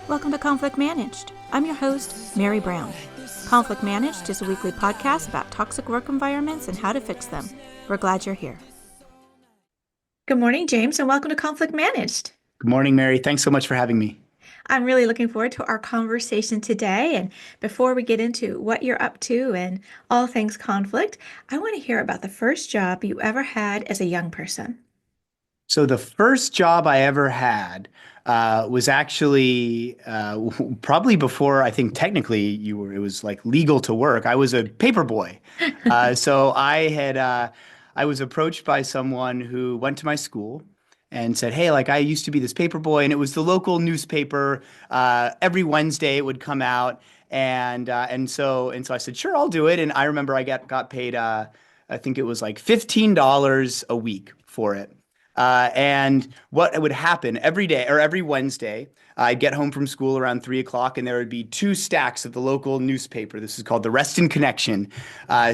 Welcome to Conflict Managed. I'm your host, Mary Brown. Conflict Managed is a weekly podcast about toxic work environments and how to fix them. We're glad you're here. Good morning, James, and welcome to Conflict Managed. Good morning, Mary. Thanks so much for having me. I'm really looking forward to our conversation today. And before we get into what you're up to and all things conflict, I want to hear about the first job you ever had as a young person. So the first job I ever had was actually probably before I think technically it was like legal to work. I was a paper boy. So I was approached by someone who went to my school and said, "Hey, like I used to be this paper boy," and it was the local newspaper. Every Wednesday it would come out, and so I said, "Sure, I'll do it." And I remember I got paid. I think it was like $15 a week for it. And what would happen every day or every Wednesday, I'd get home from school around 3 o'clock, and there would be two stacks of the local newspaper. This is called the Reston Connection,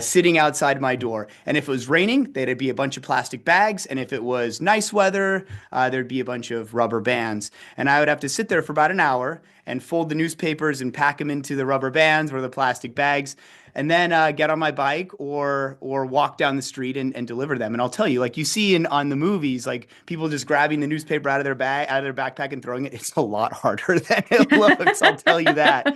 sitting outside my door. And if it was raining, there'd be a bunch of plastic bags. And if it was nice weather, there'd be a bunch of rubber bands. And I would have to sit there for about an hour and fold the newspapers and pack them into the rubber bands or the plastic bags, and then get on my bike or walk down the street and deliver them. And I'll tell you, like you see on the movies, like people just grabbing the newspaper out of their backpack and throwing it. It's a lot harder than it looks. I'll tell you that.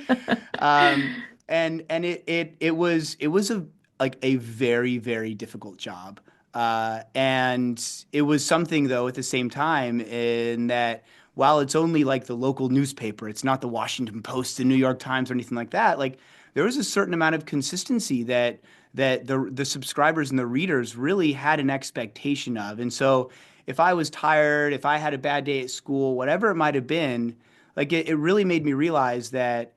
And it was a very, very difficult job. And it was something though at the same time in that while it's only like the local newspaper, it's not the Washington Post, the New York Times, or anything like that. Like there was a certain amount of consistency that the subscribers and the readers really had an expectation of. And so if I was tired, if I had a bad day at school, whatever it might have been, like it really made me realize that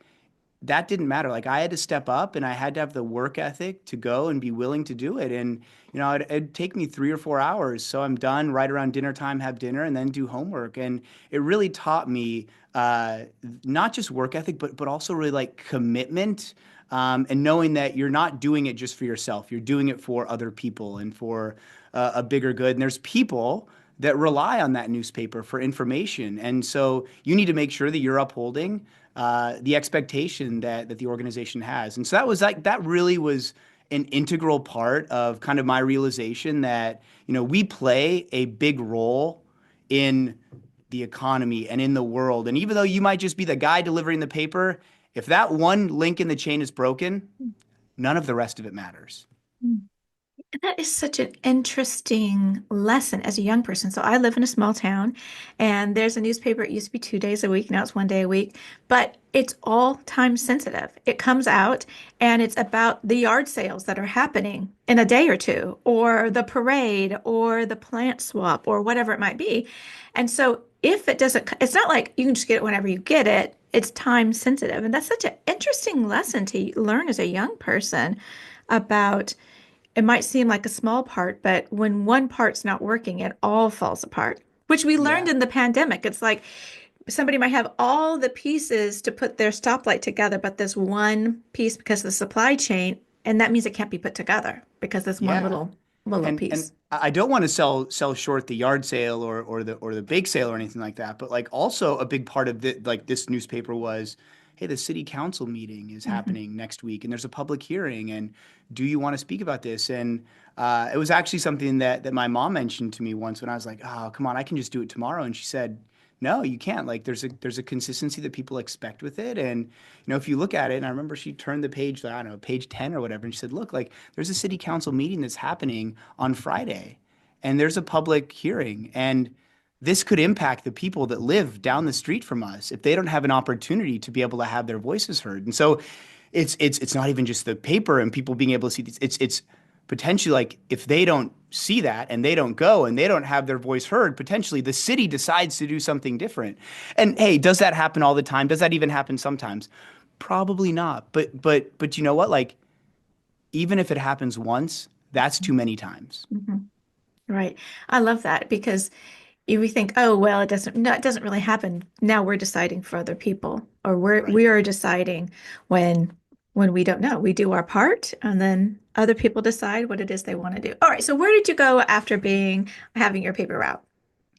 didn't matter. Like I had to step up and I had to have the work ethic to go and be willing to do it. And, it'd take me 3 or 4 hours. So I'm done right around dinner time, have dinner, and then do homework. And it really taught me not just work ethic, but also really like commitment, and knowing that you're not doing it just for yourself. You're doing it for other people and for a bigger good. And there's people that rely on that newspaper for information. And so you need to make sure that you're upholding the expectation that the organization has. And so that really was an integral part of kind of my realization that, we play a big role in the economy and in the world. And even though you might just be the guy delivering the paper, if that one link in the chain is broken, none of the rest of it matters. That is such an interesting lesson as a young person. So I live in a small town and there's a newspaper. It used to be 2 days a week. Now it's one day a week, but it's all time sensitive. It comes out and it's about the yard sales that are happening in a day or two, or the parade, or the plant swap, or whatever it might be. And so if it doesn't, it's not like you can just get it whenever you get it. It's time sensitive. And that's such an interesting lesson to learn as a young person about. It might seem like a small part, but when one part's not working, it all falls apart, which we learned Yeah. in the pandemic. It's like somebody might have all the pieces to put their stoplight together, but this one piece because of the supply chain, and that means it can't be put together because this one Yeah. little And piece. I don't want to sell short the yard sale or the bake sale or anything like that, but like also a big part of this newspaper was, hey, the city council meeting is Mhm. happening next week and there's a public hearing, and do you want to speak about this? And it was actually something that my mom mentioned to me once when I was like, oh, come on, I can just do it tomorrow. And she said, no, you can't. Like there's a consistency that people expect with it. And if you look at it, and I remember she turned the page, I don't know, page 10 or whatever, and she said, look, like there's a city council meeting that's happening on Friday, and there's a public hearing. And this could impact the people that live down the street from us if they don't have an opportunity to be able to have their voices heard. And so it's not even just the paper and people being able to see this. It's potentially like if they don't see that and they don't go and they don't have their voice heard, potentially the city decides to do something different. And hey, does that happen all the time? Does that even happen sometimes? Probably not. But you know what? Like even if it happens once, that's too many times. Mhm. Right. I love that because if we think, oh, well, it doesn't, no, it doesn't really happen. Now we're deciding for other people, or we Right. are deciding when we don't know. We do our part, and then other people decide what it is they want to do. All right. So where did you go after having your paper route?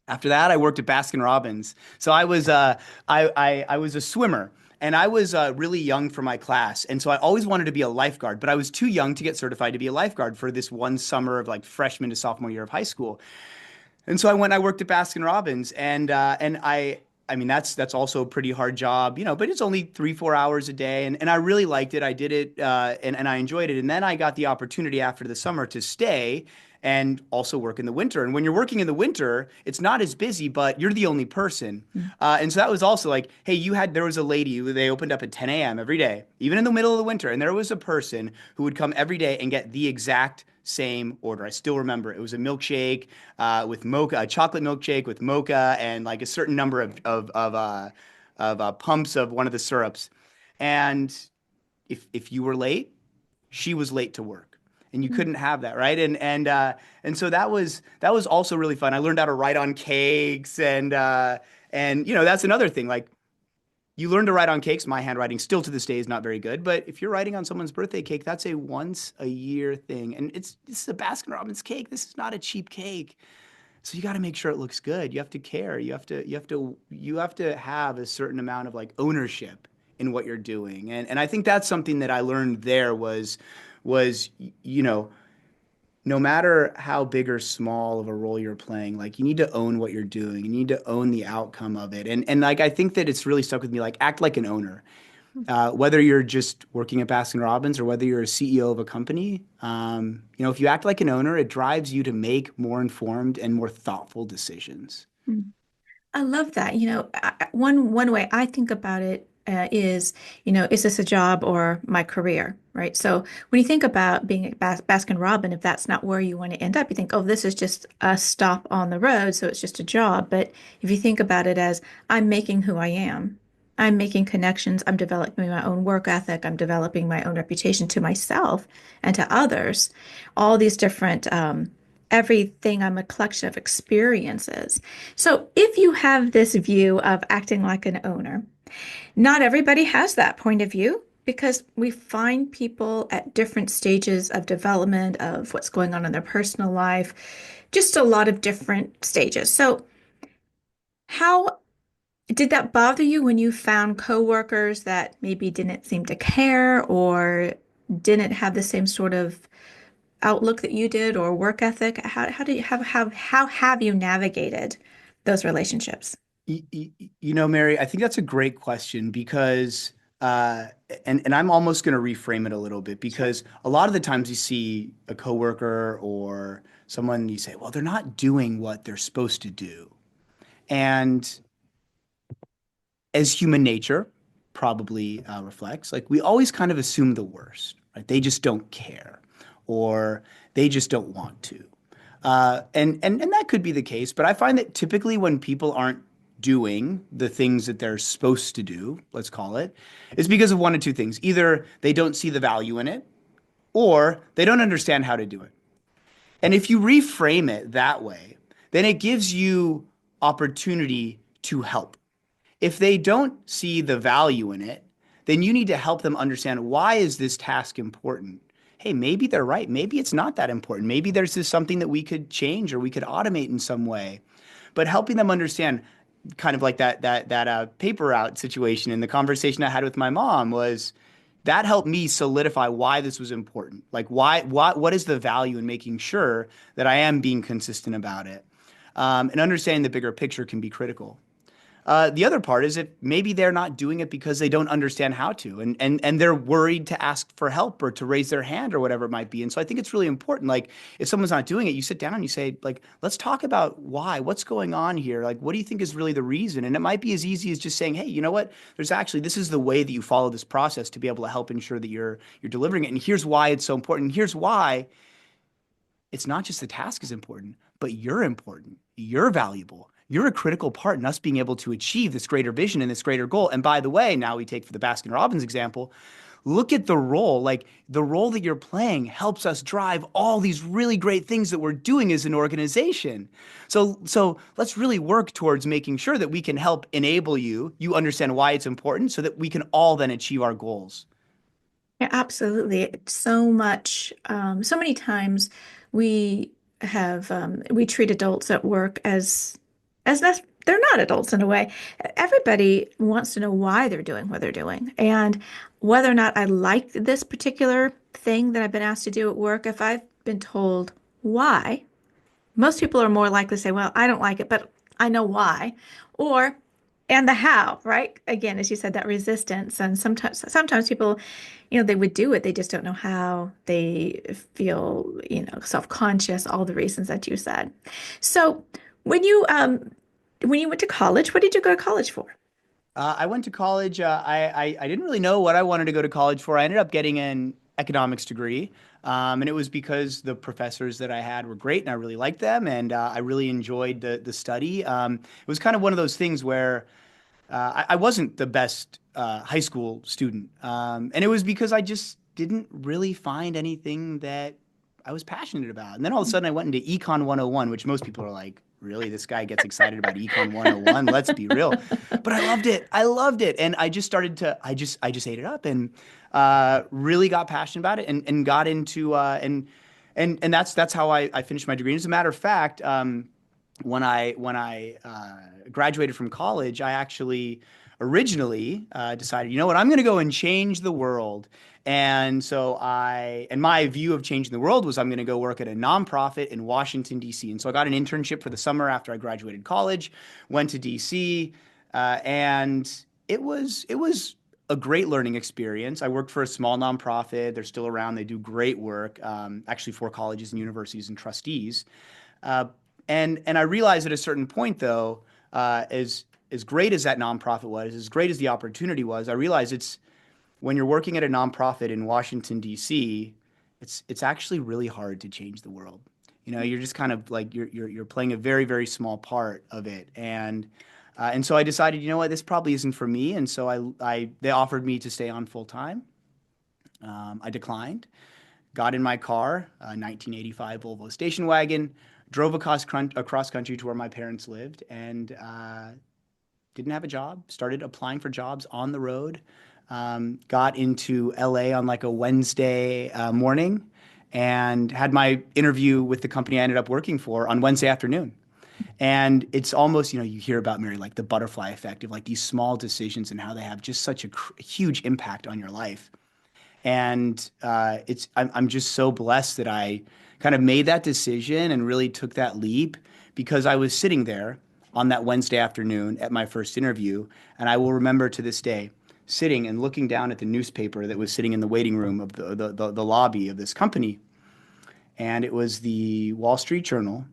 After that, I worked at Baskin Robbins. So I was a swimmer, and I was really young for my class, and so I always wanted to be a lifeguard, but I was too young to get certified to be a lifeguard for this one summer of like freshman to sophomore year of high school. And so I went. I worked at Baskin Robbins, and I mean that's also a pretty hard job, but it's only 3 4 hours a day, and I really liked it. I did it, and I enjoyed it. And then I got the opportunity after the summer to stay and also work in the winter. And when you're working in the winter, it's not as busy, but you're the only person. Mm. And so that was also like, hey, there was a lady who they opened up at 10 a.m. every day, even in the middle of the winter, and there was a person who would come every day and get the exact same order. I still remember it was a milkshake with mocha, a chocolate milkshake with mocha, and like a certain number of pumps of one of the syrups. And if you were late, she was late to work, and you Mm. couldn't have that, right? And so that was also really fun. I learned how to write on cakes, and that's another thing. Like you learn to write on cakes. My handwriting still to this day is not very good, but if you're writing on someone's birthday cake, that's a once a year thing. And this is a Baskin Robbins cake. This is not a cheap cake. So you got to make sure it looks good. You have to care. You have to have a certain amount of like ownership in what you're doing. And I think that's something that I learned there was you know no matter how big or small of a role you're playing, like you need to own what you're doing. You need to own the outcome of it. And like I think that it's really stuck with me. Like act like an owner. Whether you're just working at Baskin Robbins or whether you're a CEO of a company, if you act like an owner, it drives you to make more informed and more thoughtful decisions. Mm. I love that. One way I think about it is, is this a job or my career, right? So when you think about being at Baskin Robin, if that's not where you want to end up, you think, oh, this is just a stop on the road, so it's just a job. But if you think about it as I'm making who I am, I'm making connections, I'm developing my own work ethic, I'm developing my own reputation to myself and to others, all these different everything. I'm a collection of experiences. So if you have this view of acting like an owner, not everybody has that point of view because we find people at different stages of development of what's going on in their personal life, just a lot of different stages. So how did that bother you when you found coworkers that maybe didn't seem to care or didn't have the same sort of outlook that you did or work ethic? How do you how have you navigated those relationships? Mary, I think that's a great question because, uh, and I'm almost going to reframe it a little bit Sure. because a lot of the times you see a coworker or someone, you say, well, they're not doing what they're supposed to do. And as human nature probably reflects, like we always kind of assume the worst, right? They just don't care or they just don't want to. And that could be the case, but I find that typically when people aren't doing the things that they're supposed to do, let's call it, is because of one of two things. Either they don't see the value in it, or they don't understand how to do it. And if you reframe it that way, then it gives you opportunity to help. If they don't see the value in it, then you need to help them understand why is this task important? Hey, maybe they're right. Maybe it's not that important. Maybe there's just something that we could change or we could automate in some way. But helping them understand, kind of like that paper route situation in the conversation I had with my mom was that helped me solidify why this was important. Like what is the value in making sure that I am being consistent about it, and understanding the bigger picture can be critical. The other part is if maybe they're not doing it because they don't understand how to, and they're worried to ask for help or to raise their hand or whatever it might be. And so I think it's really important. Like if someone's not doing it, you sit down and you say, like, let's talk about why, what's going on here. Like, what do you think is really the reason? And it might be as easy as just saying, hey, you know what? This is the way that you follow this process to be able to help ensure that you're delivering it. And here's why it's so important. And here's why it's not just the task is important, but you're important. You're valuable. You're a critical part in us being able to achieve this greater vision and this greater goal. And by the way, now we take for the Baskin Robbins example, look at the role. Like the role that you're playing helps us drive all these really great things that we're doing as an organization. So let's really work towards making sure that we can help enable you understand why it's important so that we can all then achieve our goals. Yeah, absolutely. It's so much, so many times we we treat adults at work as as that's they're not adults in a way. Everybody wants to know why they're doing what they're doing and whether or not I like this particular thing that I've been asked to do at work. If I've been told why, most people are more likely to say, well, I don't like it, but I know why. Or, and the how, right? Again, as you said, that resistance. And sometimes people, they would do it. They just don't know how. They feel, self-conscious, all the reasons that you said. So when you went to college, what did you go to college for? I went to college. I didn't really know what I wanted to go to college for. I ended up getting an economics degree, and it was because the professors that I had were great, and I really liked them, and I really enjoyed the study. It was kind of one of those things where I wasn't the best high school student, and it was because I just didn't really find anything that I was passionate about. And then all of a sudden, I went into Econ 101, which most people are like, "Really, this guy gets excited about Econ 101? Let's be real." But I loved it. I loved it, and I just started to. I just ate it up, and really got passionate about it, and got into and that's how I finished my degree. And as a matter of fact, when I graduated from college, I actually originally decided, you know what, I'm going to go and change the world. And my view of changing the world was I'm going to go work at a nonprofit in Washington, D.C. And so I got an internship for the summer after I graduated college, went to D.C., and it was a great learning experience. I worked for a small nonprofit. They're still around. They do great work, actually for colleges and universities and trustees. Uh, and I realized at a certain point, though, as great as that nonprofit was, as great as the opportunity was, I realized it's when you're working at a nonprofit in Washington, D.C., it's actually really hard to change the world. You're just kind of like you're playing a very, very small part of it. And so I decided, you know what, this probably isn't for me. And so they offered me to stay on full time. I declined, got in my car, a 1985 Volvo station wagon, drove across country to where my parents lived, and didn't have a job. Started applying for jobs on the road. Got into LA on like a Wednesday morning, and had my interview with the company I ended up working for on Wednesday afternoon. And it's almost, you hear about, Mary, like the butterfly effect of like these small decisions and how they have just such a huge impact on your life. And I'm just so blessed that I kind of made that decision and really took that leap, because I was sitting there on that Wednesday afternoon at my first interview, and I will remember to this day sitting and looking down at the newspaper that was sitting in the waiting room of the lobby of this company, and it was the Wall Street Journal,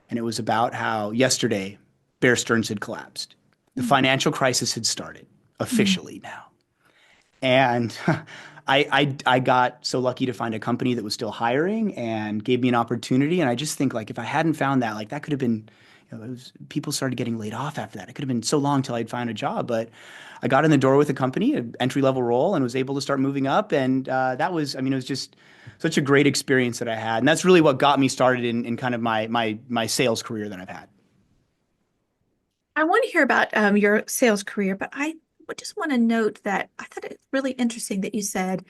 and it was about how yesterday Bear Stearns had collapsed. The financial crisis had started Mhm. officially now. And I got so lucky to find a company that was still hiring and gave me an opportunity. And I just think, like, if I hadn't found that, like, that could have been, people started getting laid off after that. It could have been so long till I'd found a job. But I got in the door with a company, an entry level role, and was able to start moving up. And that was, I mean, it was just such a great experience that I had. And that's really what got me started in kind of my sales career that I've had. I want to hear about your sales career, but I would just want to note that I thought it really interesting that you said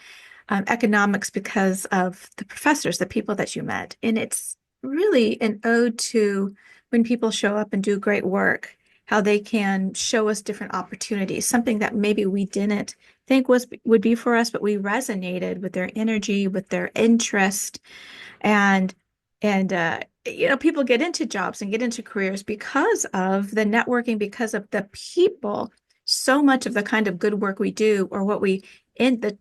economics because of the professors, the people that you met. And it's really an ode to when people show up and do great work, how they can show us different opportunities, something that maybe we didn't think would be for us, but we resonated with their energy, with their interest, and people get into jobs and get into careers because of the networking, because of the people. So much of the kind of good work we do, or what we in the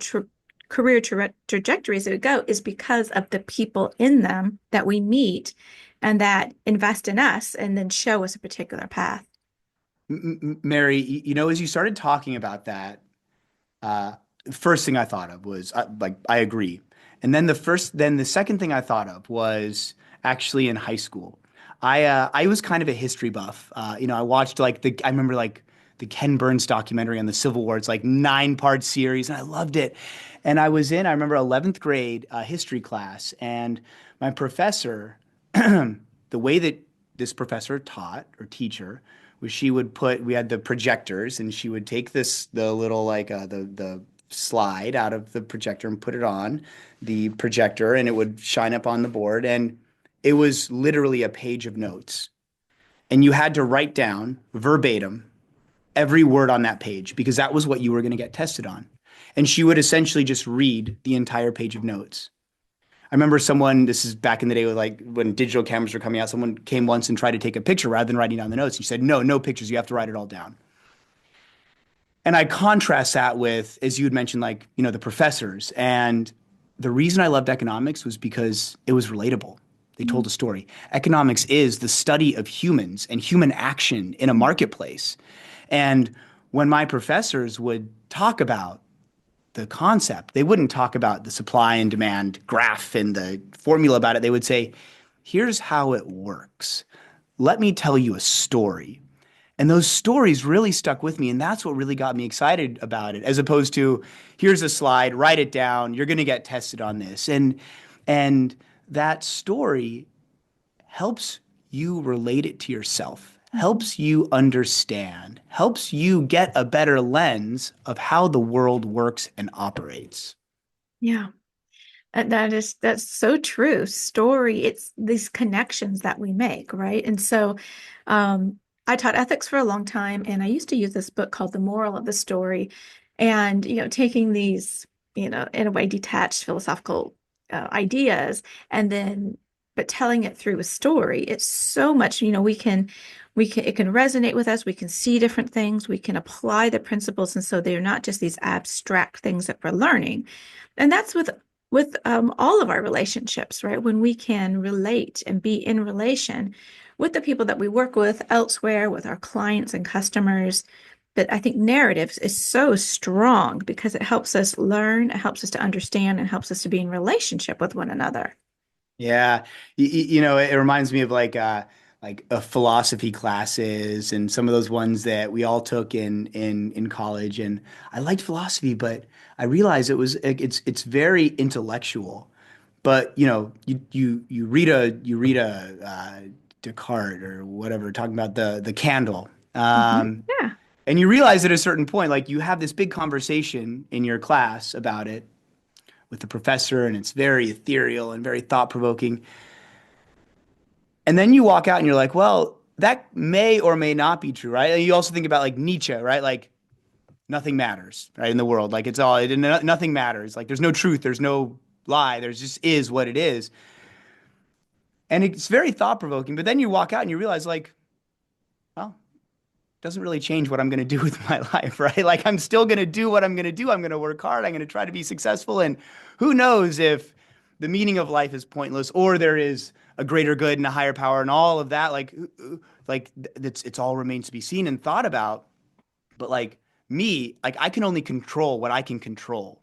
career trajectories that we go, is because of the people in them that we meet and that invest in us and then show us a particular path. Mary, as you started talking about that, uh, first thing I thought of was like I agree, and then the second thing I thought of was actually in high school. I was kind of a history buff. I watched I remember like the Ken Burns documentary on the Civil War. It's like 9-part series, and I loved it. And I remember 11th grade history class, and my professor, the way that this professor taught or teacher was we had the projectors, and she would take the little like the slide out of the projector and put it on the projector, and it would shine up on the board, and it was literally a page of notes. and you had to write down verbatim every word on that page because that was what you were going to get tested on. And she would essentially just read the entire page of notes. I remember someone, this is back in the day with like when digital cameras were coming out, someone came once and tried to take a picture rather than writing down the notes. She said, no, no pictures. You have to write it all down. And I contrast that with, as you had mentioned, like, the professors. And the reason I loved economics was because it was relatable. They told a story. Economics is the study of humans and human action in a marketplace. And when my professors would talk about the concept, they wouldn't talk about the supply and demand graph and the formula about it. They would say, here's how it works. Let me tell you a story. And those stories really stuck with me. And that's what really got me excited about it, as opposed to here's a slide, write it down, you're going to get tested on this. And that story helps you relate it to yourself, Mhm. helps you understand, helps you get a better lens of how the world works and operates. Yeah. That's so true. Story, it's these connections that we make, right? And so I taught ethics for a long time, and I used to use this book called The Moral of the Story. And, taking these, in a way, detached philosophical ideas and then but telling it through a story, it's so much, it can resonate with us. We can see different things. We can apply the principles. And so they're not just these abstract things that we're learning. And that's with all of our relationships, right? When we can relate and be in relation with the people that we work with elsewhere, with our clients and customers. But I think narratives is so strong because it helps us learn, it helps us to understand, and helps us to be in relationship with one another. Yeah, it reminds me of like philosophy classes and some of those ones that we all took in college. And I liked philosophy, but I realized it's very intellectual. But you read a Descartes or whatever talking about the candle. Yeah. And you realize at a certain point, like you have this big conversation in your class about it with the professor, and it's very ethereal and very thought provoking. And then you walk out and you're like, well, that may or may not be true, right? And you also think about like Nietzsche, right? Like nothing matters, right? In the world, like nothing matters. Like there's no truth, there's no lie, there's just is what it is. And it's very thought provoking. But then you walk out and you realize, like, well, it doesn't really change what I'm going to do with my life, right? Like I'm still going to do what I'm going to do. I'm going to work hard. I'm going to try to be successful. And who knows if the meaning of life is pointless or there is a greater good and a higher power and all of that. Like it's all remains to be seen and thought about. But like me, like I can only control what I can control.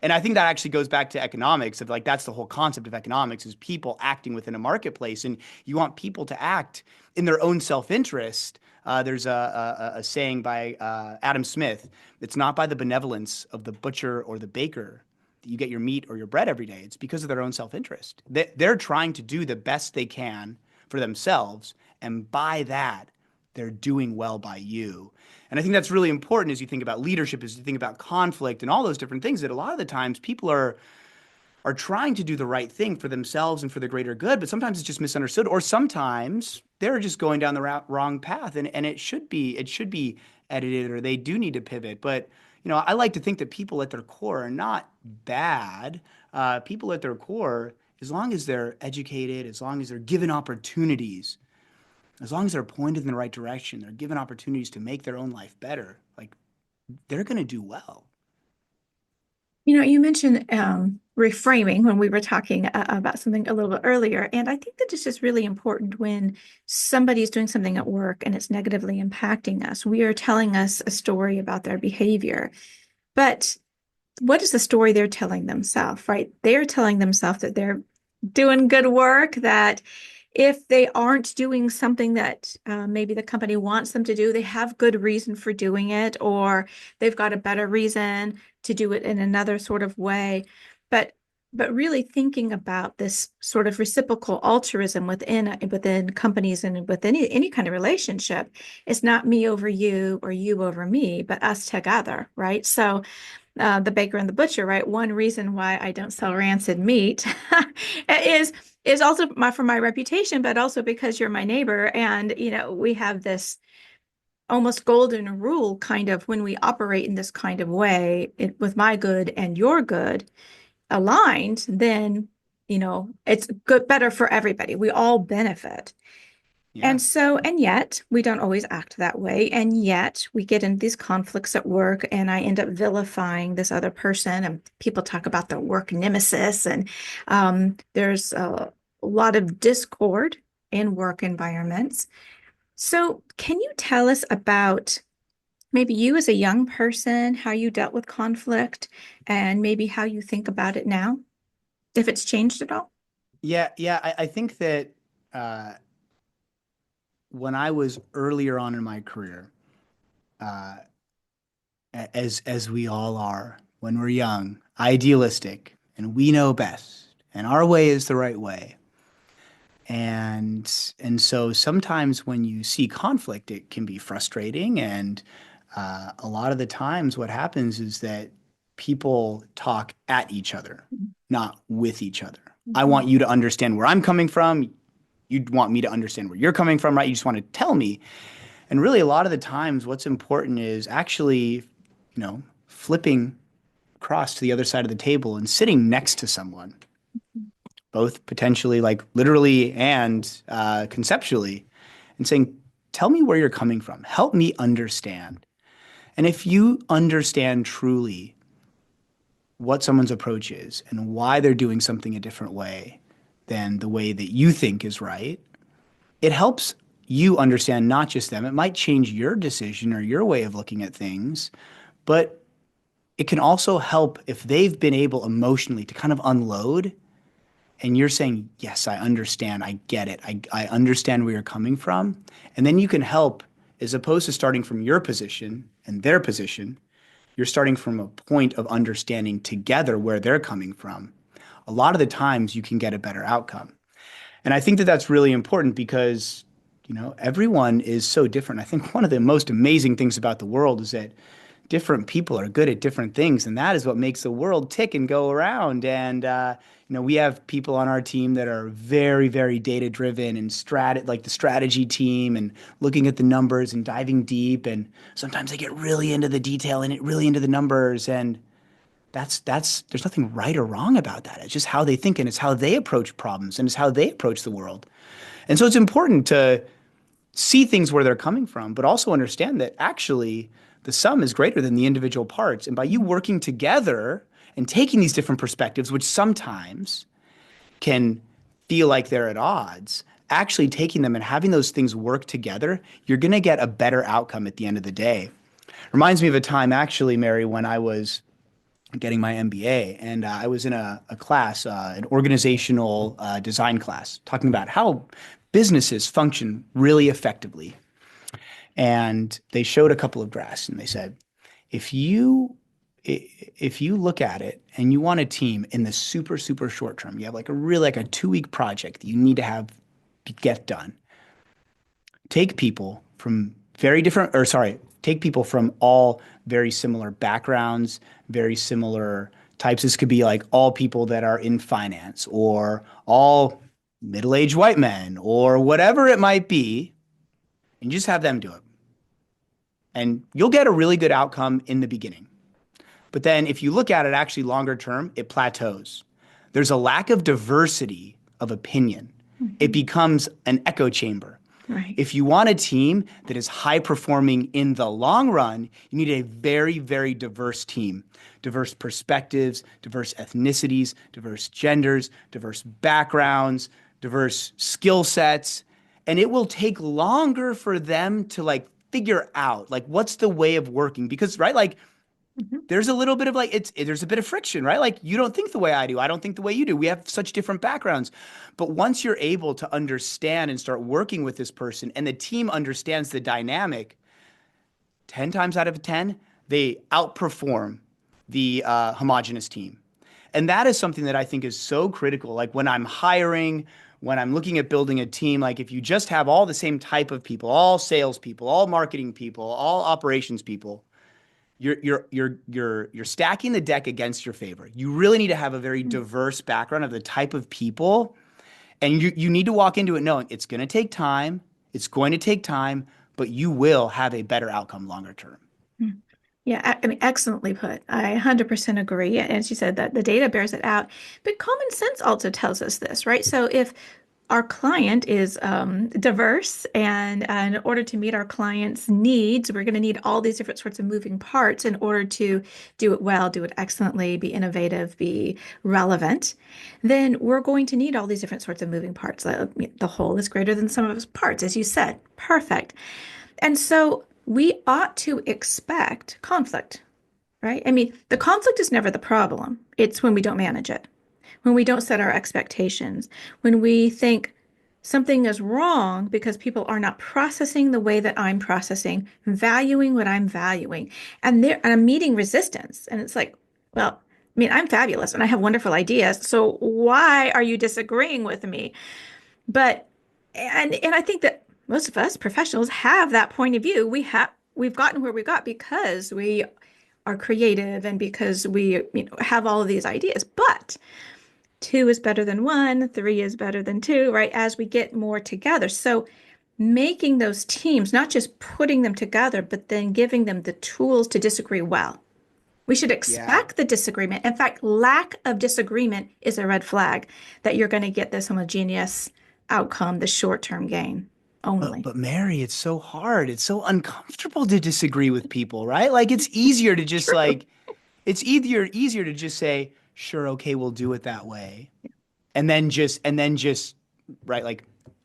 And I think that actually goes back to economics of like that's the whole concept of economics is people acting within a marketplace, and you want people to act in their own self-interest. There's a saying by Adam Smith. It's not by the benevolence of the butcher or the baker that you get your meat or your bread every day. It's because of their own self-interest. They're trying to do the best they can for themselves, and by that, they're doing well by you. And I think that's really important as you think about leadership, as you think about conflict and all those different things that a lot of the times people are trying to do the right thing for themselves and for the greater good, but sometimes it's just misunderstood, or sometimes they're just going down the wrong path, and it should be edited, or they do need to pivot. But I like to think that people at their core are not bad. People at their core, as long as they're educated, as long as they're given opportunities, as long as they're pointed in the right direction, they're given opportunities to make their own life better, like they're going to do well. You mentioned reframing when we were talking about something a little bit earlier. And I think that it's just really important when somebody is doing something at work and it's negatively impacting us. We are telling us a story about their behavior. But what is the story they're telling themselves, right? They're telling themselves that they're doing good work, that if they aren't doing something that maybe the company wants them to do, they have good reason for doing it, or they've got a better reason to do it in another sort of way. But but really thinking about this sort of reciprocal altruism within companies and with any kind of relationship, it's not me over you or you over me, but us together, right? So the baker and the butcher, right? One reason why I don't sell rancid meat is It's also for my reputation, but also because you're my neighbor. And, we have this almost golden rule kind of when we operate in this kind of way with my good and your good aligned, then, it's good, better for everybody. We all benefit. Yeah. And so, and yet we don't always act that way. And yet we get into these conflicts at work, and I end up vilifying this other person. And people talk about the work nemesis. And there's a lot of discord in work environments. So, can you tell us about maybe you as a young person, how you dealt with conflict, and maybe how you think about it now, if it's changed at all? Yeah. I think that uh, when I was earlier on in my career, uh, as we all are when we're young, idealistic, and we know best, and our way is the right way. And so sometimes when you see conflict, it can be frustrating. And a lot of the times, what happens is that people talk at each other, not with each other. I Mhm. want you to understand where I'm coming from. You want me to understand where you're coming from, right? You just want to tell me. And really, a lot of the times, what's important is actually, flipping across to the other side of the table and sitting next to someone, both potentially, like literally and conceptually, and saying, tell me where you're coming from. Help me understand. And if you understand truly what someone's approach is and why they're doing something a different way than the way that you think is right, it helps you understand not just them. It might change your decision or your way of looking at things, but it can also help if they've been able emotionally to kind of unload and you're saying, yes, I understand, I get it, I understand where you're coming from. And then you can help as opposed to starting from your position and their position, you're starting from a point of understanding together where they're coming from. A lot of the times you can get a better outcome. And I think that that's really important because, everyone is so different. I think one of the most amazing things about the world is that different people are good at different things, and that is what makes the world tick and go around. And we have people on our team that are very, very data driven and like the strategy team, and looking at the numbers and diving deep. And sometimes they get really into the detail and it really into the numbers. And that's there's nothing right or wrong about that. It's just how they think and it's how they approach problems and it's how they approach the world. And so it's important to see things where they're coming from, but also understand that actually the sum is greater than the individual parts. And by you working together and taking these different perspectives, which sometimes can feel like they're at odds, actually taking them and having those things work together, you're going to get a better outcome at the end of the day. Reminds me of a time, actually, Mary, when I was getting my MBA, and I was in a class, an organizational design class, talking about how businesses function really effectively. And they showed a couple of graphs, and they said, if you if you look at it and you want a team in the super super short term, you have like a really like a 2 week project that you need to have get done. Take people from very different, or sorry, take people from all very similar backgrounds, very similar types. This could be like all people that are in finance or all middle-aged white men or whatever it might be, and just have them do it. And you'll get a really good outcome in the beginning. But then if you look at it actually longer term, it plateaus. There's a lack of diversity of opinion. It Mhm. becomes an echo chamber. Right. If you want a team that is high performing in the long run, you need a very, very diverse team. Diverse perspectives, diverse ethnicities, diverse genders, diverse backgrounds, diverse skill sets. And it will take longer for them to like figure out like what's the way of working because right like Mhm. there's a little bit of like there's a bit of friction, right? Like you don't think the way I do. I don't think the way you do. We have such different backgrounds. But once you're able to understand and start working with this person and the team understands the dynamic, 10 times out of 10, they outperform the homogenous team. And that is something that I think is so critical. Like when I'm hiring, when I'm looking at building a team, like if you just have all the same type of people, all sales people, all marketing people, all operations people, you're stacking the deck against your favor. You really need to have a very diverse background of the type of people And you need to walk into it knowing it's going to take time. It's going to take time, but you will have a better outcome longer term. Mm. Yeah, I mean, excellently put. I 100% agree. And as you said, that the data bears it out. But common sense also tells us this, right? So if our client is diverse, and in order to meet our client's needs, we're going to need all these different sorts of moving parts in order to do it well, do it excellently, be innovative, be relevant, then we're going to need all these different sorts of moving parts. The whole is greater than the sum of its parts, as you said. Perfect. And so we ought to expect conflict, right? I mean, the conflict is never the problem. It's when we don't manage it, when we don't set our expectations, when we think something is wrong because people are not processing the way that I'm processing, valuing what I'm valuing, and I'm meeting resistance. And it's like, well, I mean, I'm fabulous and I have wonderful ideas. So why are you disagreeing with me? But and I think that most of us professionals have that point of view. We've gotten where we got because we are creative and because we, have all of these ideas. But two is better than one, three is better than two, right? As we get more together. So making those teams, not just putting them together, but then giving them the tools to disagree well. We should Yeah. expect the disagreement. In fact, lack of disagreement is a red flag that you're going to get this homogeneous outcome, the short-term gain only. But Mary, it's so hard. It's so uncomfortable to disagree with people, right? Like it's easier to just True. like it's easier to just say, sure, okay, we'll do it that way. And then just right, like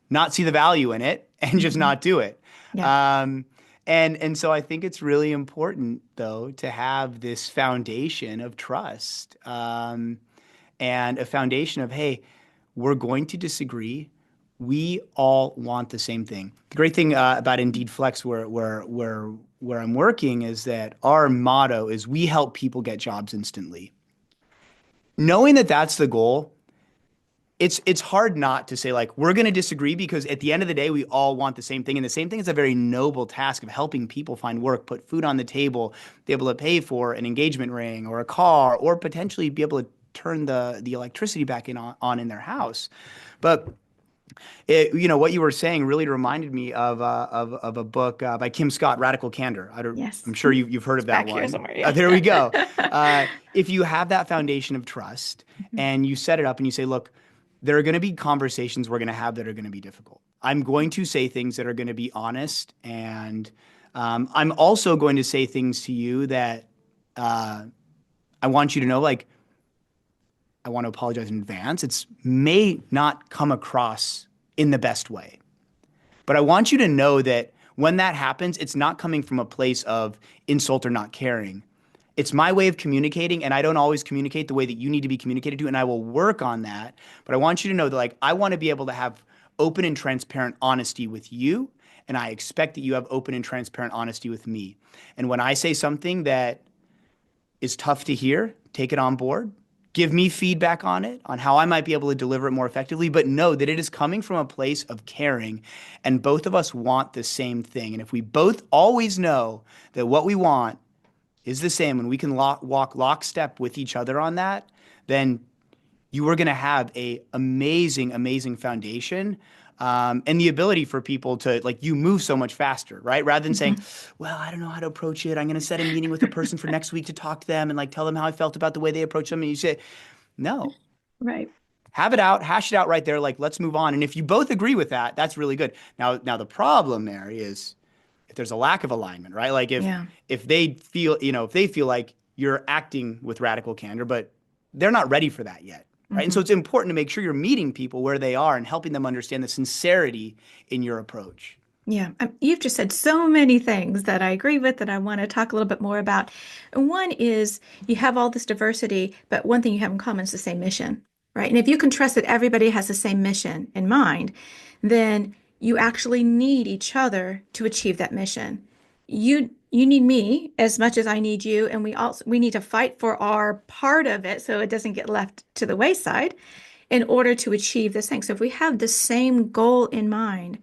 not see the value in it and just Mhm. not do it. Yeah. Um, and so I think it's really important though to have this foundation of trust, and a foundation of, hey, we're going to disagree. We all want the same thing. The great thing about Indeed Flex, where I'm working, is that our motto is we help people get jobs instantly. Knowing that that's the goal, it's hard not to say like we're going to disagree because at the end of the day we all want the same thing, and the same thing is a very noble task of helping people find work, put food on the table, be able to pay for an engagement ring or a car, or potentially be able to turn the electricity back on in their house. But what you were saying really reminded me of a book by Kim Scott, Radical Candor. Yes. I'm sure you've heard It's of that back here one. somewhere. Yeah. There we go. If you have that foundation of trust Mhm. and you set it up and you say, look, there are going to be conversations we're going to have that are going to be difficult. I'm going to say things that are going to be honest, and I'm also going to say things to you that uh, I want you to know, like, I want to apologize in advance. It's may not come across in the best way. But I want you to know that when that happens, it's not coming from a place of insult or not caring. It's my way of communicating, and I don't always communicate the way that you need to be communicated to, and I will work on that. But I want you to know that, like, I want to be able to have open and transparent honesty with you, and I expect that you have open and transparent honesty with me. And when I say something that is tough to hear, take it on board. Give me feedback on it, on how I might be able to deliver it more effectively, but know that it is coming from a place of caring, and both of us want the same thing. And if we both always know that what we want is the same, and we can walk lockstep with each other on that, then you are going to have a amazing, amazing foundation, and the ability for people to like you move so much faster, right? Rather than saying, Mhm. "Well, I don't know how to approach it. I'm going to set a meeting with a person for next week to talk to them and like tell them how I felt about the way they approach them." And you say, "No, Right. have it out, hash it out right there. Like let's move on." And if you both agree with that, that's really good. Now the problem, Mary, is if there's a lack of alignment, right? Like Yeah. if they feel, if they feel like you're acting with radical candor, but they're not ready for that yet, right? And so Hmm. it's important to make sure you're meeting people where they are and helping them understand the sincerity in your approach. Yeah, you've just said so many things that I agree with that I want to talk a little bit more about. And one is you have all this diversity, but one thing you have in common is the same mission, right? And if you can trust that everybody has the same mission in mind, then you actually need each other to achieve that mission. You need me as much as I need you, and we need to fight for our part of it so it doesn't get left to the wayside in order to achieve this thing. So if we have the same goal in mind,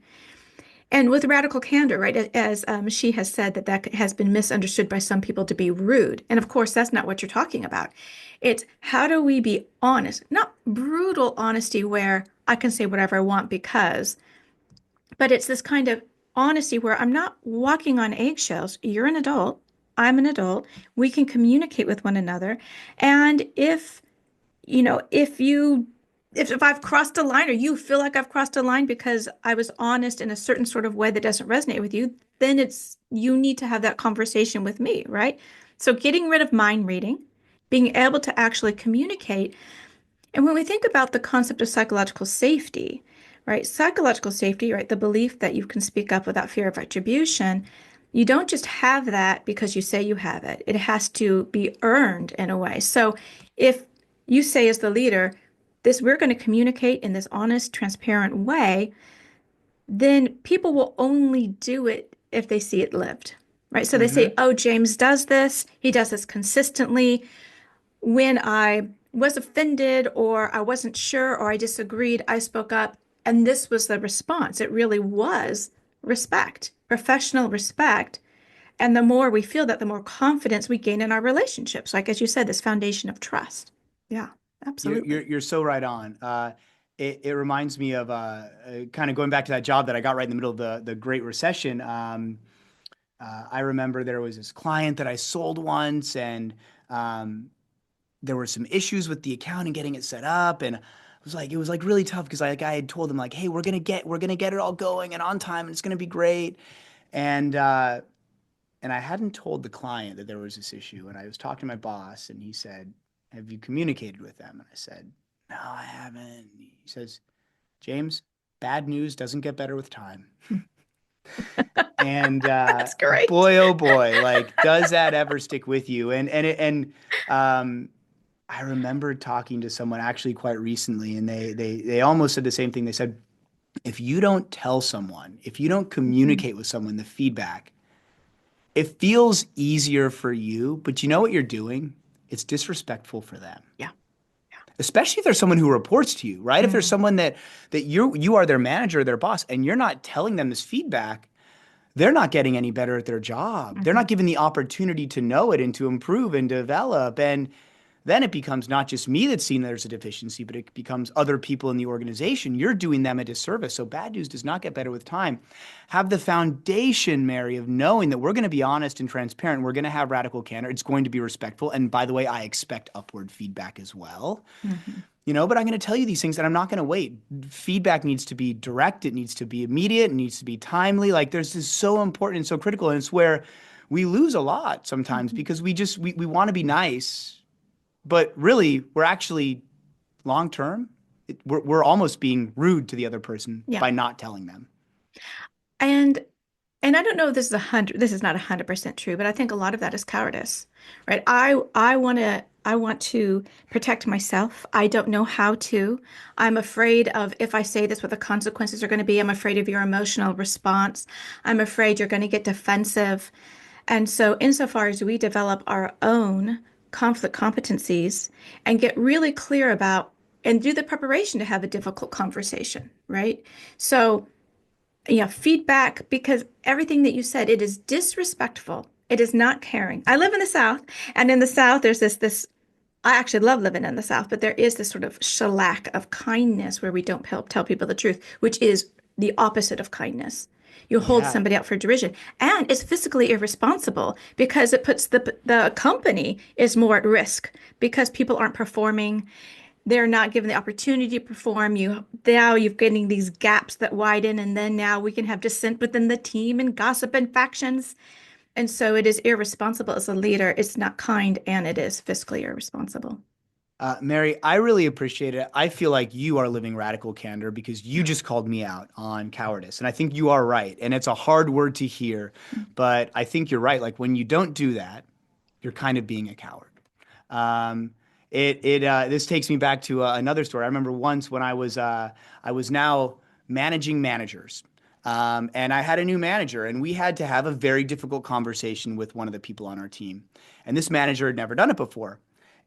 and with radical candor, right, as she has said that has been misunderstood by some people to be rude. And of course, that's not what you're talking about. It's how do we be honest, not brutal honesty where I can say whatever I want because, but it's this kind of honesty where I'm not walking on eggshells. You're an adult. I'm an adult. We can communicate with one another. And if I've crossed a line or you feel like I've crossed a line because I was honest in a certain sort of way that doesn't resonate with you, then you need to have that conversation with me, right? So getting rid of mind reading, being able to actually communicate. And when we think about the concept of psychological safety, right? Psychological safety, right? The belief that you can speak up without fear of retribution, you don't just have that because you say you have it. It has to be earned in a way. So if you say as the leader, we're going to communicate in this honest, transparent way, then people will only do it if they see it lived, right? So they say, Hmm. oh, James does this. He does this consistently. When I was offended or I wasn't sure or I disagreed, I spoke up. And this was the response. It really was respect, professional respect. And the more we feel that, the more confidence we gain in our relationships. Like, as you said, this foundation of trust. Yeah, You're absolutely. you're so right on. It reminds me of kind of going back to that job that I got right in the middle of the Great Recession. I remember there was this client that I sold once, and um, there were some issues with the account and getting it set up, and it was like really tough because I had told them like, hey, we're gonna get it all going and on time, and it's gonna be great, and uh, and I hadn't told the client that there was this issue, and I was talking to my boss, and he said, have you communicated with them? And I said, no, I haven't. He says, James, bad news doesn't get better with time. And That's great. boy, oh boy, like does that ever stick with you? Um, I remember talking to someone actually quite recently, and they almost said the same thing. They said, if you don't tell someone, if you don't Mhm. communicate with someone the feedback, it feels easier for you, but you know what you're doing? It's disrespectful for them. Yeah. Especially if there's someone who reports to you, right? If there's Mm. someone that you are their manager, their boss, and you're not telling them this feedback, they're not getting any better at their job. They're Mhm. not given the opportunity to know it and to improve and develop. And then it becomes not just me that's seen there's a deficiency, but it becomes other people in the organization. You're doing them a disservice. So bad news does not get better with time. Have the foundation, Mary, of knowing that we're going to be honest and transparent. We're going to have radical candor. It's going to be respectful. And by the way, I expect upward feedback as well. Mhm. But I'm going to tell you these things and I'm not going to wait. Feedback needs to be direct, it needs to be immediate, it needs to be timely. Like this is so important and so critical. And it's where we lose a lot sometimes Mhm. because we want to be nice, but really we're actually long term, we're almost being rude to the other person Yeah. by not telling them. And and I don't know if this is not 100% true, but I think a lot of that is cowardice, right? I want to protect myself. I don't know how to. I'm afraid of if I say this, what the consequences are going to be. I'm afraid of your emotional response. I'm afraid you're going to get defensive. And so, insofar as we develop our own conflict competencies and get really clear about and do the preparation to have a difficult conversation, right? So, yeah, feedback, because everything that you said, it is disrespectful. It is not caring. I live in the South, and in the South, there's this. I actually love living in the South, but there is this sort of shellac of kindness where we don't tell people the truth, which is the opposite of kindness. You hold Yeah. somebody out for derision, and it's fiscally irresponsible because it puts the company is more at risk because people aren't performing, they're not given the opportunity to perform. You're getting these gaps that widen, and then now we can have dissent within the team and gossip and factions. And so it is irresponsible as a leader. It's not kind and it is fiscally irresponsible. Mary, I really appreciate it. I feel like you are living radical candor because you Yeah. just called me out on cowardice. And I think you are right. And it's a hard word to hear, but I think you're right. Like when you don't do that, you're kind of being a coward. This takes me back to another story. I remember once when I was now managing managers. And I had a new manager, and we had to have a very difficult conversation with one of the people on our team. And this manager had never done it before,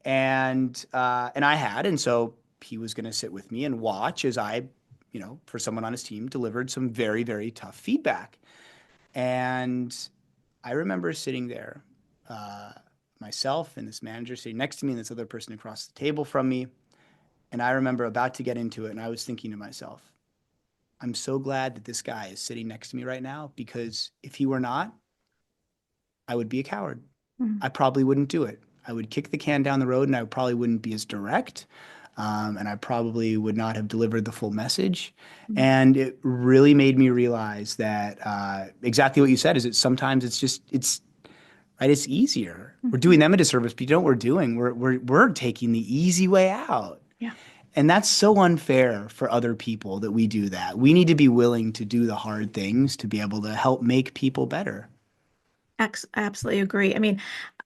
and I had, and so he was going to sit with me and watch as I, for someone on his team, delivered some very very tough feedback. And I remember sitting there, uh, myself and this manager sitting next to me, and this other person across the table from me, And I remember about to get into it, and I was thinking to myself, I'm so glad that this guy is sitting next to me right now because if he were not, I would be a coward. Mm, I probably wouldn't do it. I would kick the can down the road and I probably wouldn't be as direct. And I probably would not have delivered the full message. mm, And it really made me realize that exactly what you said is that sometimes it's right, it's easier. We're mhm. doing them a disservice, but you know what we're doing? We're taking the easy way out. Yeah. And that's so unfair for other people that we do that. We need to be willing to do the hard things to be able to help make people better. I absolutely agree. I mean,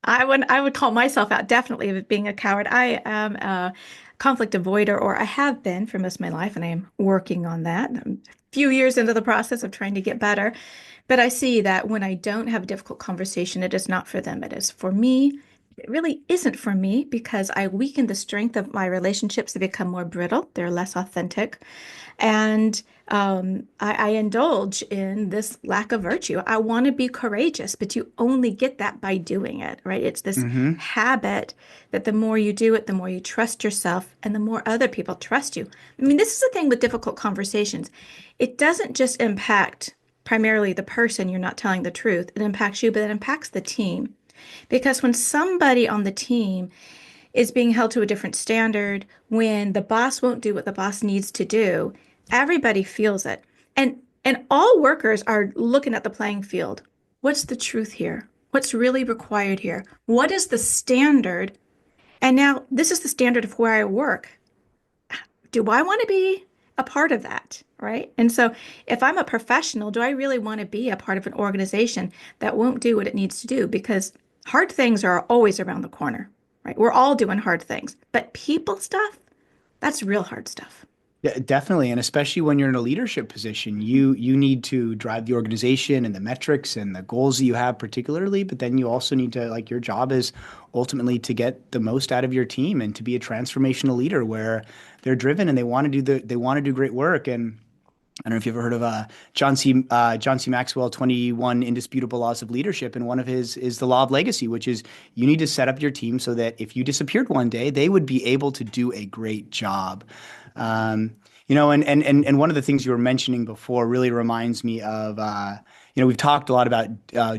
I would call myself out definitely of being a coward. I am a conflict avoider, or I have been for most of my life, and I am working on that. I'm a few years into the process of trying to get better. But I see that when I don't have a difficult conversation, it is not for them. It is for me. It really isn't for me because I weaken the strength of my relationships. They become more brittle. They're less authentic. And I indulge in this lack of virtue. I want to be courageous, but you only get that by doing it, right? It's this Hmm. habit that the more you do it, the more you trust yourself and the more other people trust you. I mean, this is the thing with difficult conversations. It doesn't just impact primarily the person you're not telling the truth, it impacts you, but it impacts the team. Because when somebody on the team is being held to a different standard, when the boss won't do what the boss needs to do, everybody feels it. And all workers are looking at the playing field. What's the truth here? What's really required here? What is the standard? And now this is the standard of where I work. Do I want to be a part of that? Right. And so if I'm a professional, do I really want to be a part of an organization that won't do what it needs to do? Because hard things are always around the corner, right? We're all doing hard things, but people stuff, that's real hard stuff. Yeah, definitely, and especially when you're in a leadership position, you need to drive the organization and the metrics and the goals that you have particularly, but then you also need to like your job is ultimately to get the most out of your team and to be a transformational leader where they're driven and they want to do great work. And I don't know if you've ever heard of John C. Maxwell 21 Indisputable Laws of Leadership, and one of his is the law of legacy, which is you need to set up your team so that if you disappeared one day, they would be able to do a great job. Um, and one of the things you were mentioning before really reminds me of, we've talked a lot about